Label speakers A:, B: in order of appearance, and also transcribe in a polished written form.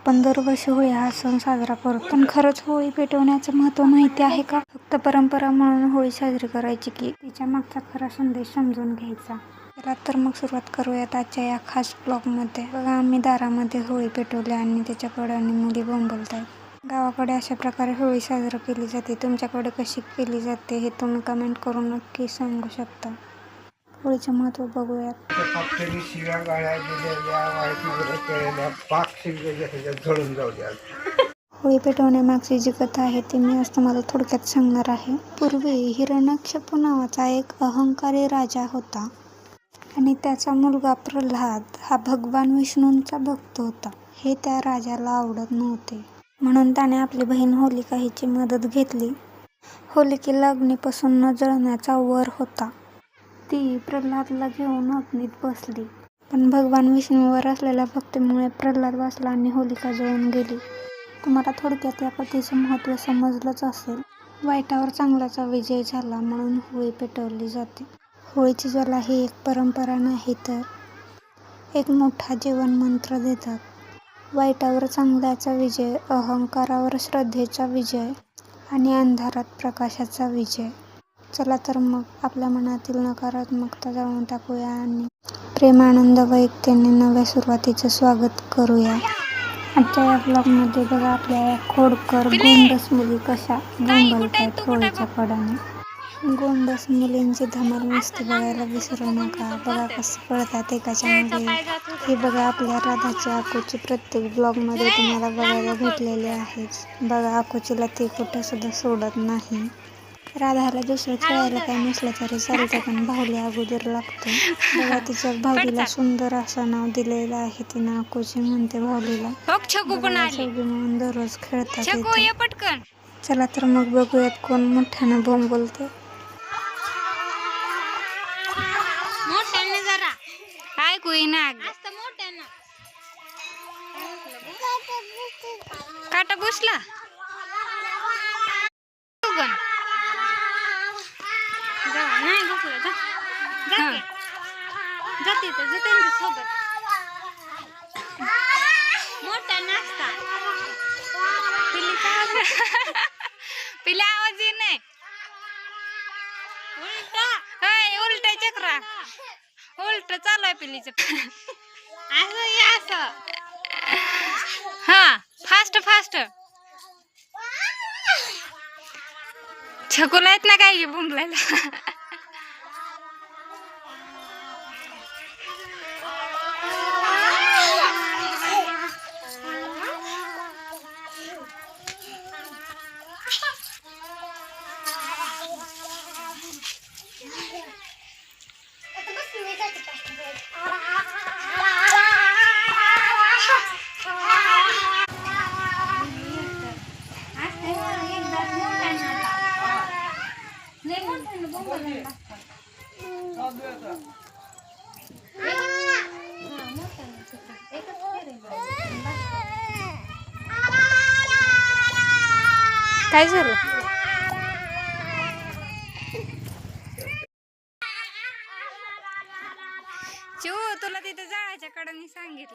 A: आपण दरवर्षी होळी हा सण साजरा करतो, पण खरंच होळी पेटवण्याचं महत्त्व माहिती आहे का? फक्त परंपरा म्हणून होळी साजरी करायची की तिच्या मागचा खरा संदेश समजून घ्यायचा? चला तर मग सुरुवात करूयात आजच्या या खास ब्लॉगमध्ये. बघा, आम्ही दारामध्ये होळी पेटवली आणि त्याच्या कडेने मुली बोंबलतायत. गावाकडे अशा प्रकारे होळी साजरी केली जाते. तुमच्याकडे कशी केली जाते हे तुम्ही कमेंट करून नक्की सांगू शकता. होळीचं महत्त्व बघूयात.
B: शिव्या गाळ्या दिलेल्या, वाईट केलेल्या, पाक शिवलेल्या जळून जाऊ द्या.
A: होळी पेटवण्यामागची जी कथा आहे ती मी आज तुम्हाला थोडक्यात सांगणार आहे. पूर्वी हिरण्यकशिपू नावाचा एक अहंकारी राजा होता आणि त्याचा मुलगा प्रल्हाद हा भगवान विष्णूंचा भक्त होता. हे त्या राजाला आवडत नव्हते, म्हणून त्याने आपली बहीण होलिका हिची मदत घेतली. होलिकेला अग्नीपासून न जळण्याचा वर होता. ती प्रल्हादला घेऊन अग्नीत बसली, पण भगवान विष्णूवर असलेल्या भक्तीमुळे प्रल्हाद वाचला आणि होलिका जळून गेली. तुम्हाला थोडक्यात या कथेचं महत्त्व समजलंच असेल. वाईटावर चांगल्याचा विजय झाला म्हणून होळी पेटवली जाते. होळीची ज्वाला ही एक परंपरा नाही तर एक मोठा जीवनमंत्र देतात. वाईटावर चांगल्याचा विजय, अहंकारावर श्रद्धेचा विजय आणि अंधारात प्रकाशाचा विजय. चला तर मग आपल्या मनातील नकारात्मकता जाळून टाकूया आणि प्रेम, आनंद व एकतेने नव्या सुरुवातीचं स्वागत करूया. आजच्या या ब्लॉगमध्ये बघा आपल्या या खोडकर गोंडस मुली कशा बोंबलतायत होळीच्या कडाने. गोंडस मुलींची धमाल मस्ती बघायला विसरू नका. बघा कसं पळतात एकाच्या मागे. हे बघा आपल्या राधाची, आकोची प्रत्येक ब्लॉगमध्ये तुम्हाला बघायला भेटलेले आहेच. बघा आकोचीला ती कुठं सुद्धा सोडत नाही. राधाला दुसरं खेळायला काही नसलं तरी चालतं, पण भाऊली अगोदर लागतो. बघा तिच्या भाऊलीला सुंदर असं नाव दिलेलं आहे. तिनं आकोची म्हणते भाऊलीला. सगळी म्हणून दररोज खेळतात. चला तर मग बघूयात कोण मोठ्यानं बोंबलते.
C: ऐकू येईना. काटा बसला नाही बसला जाते सोबत मोठा नाश्ता पिला आवाज ये नाही. उलटा चक्रा उलट चालू आहे पिलीच. हा फास्ट फास्ट छकुला येत ना काय बोंबलायला.
A: काय झालं?
C: चिऊ तुला तिथे जायच्या कडाने सांगितलं.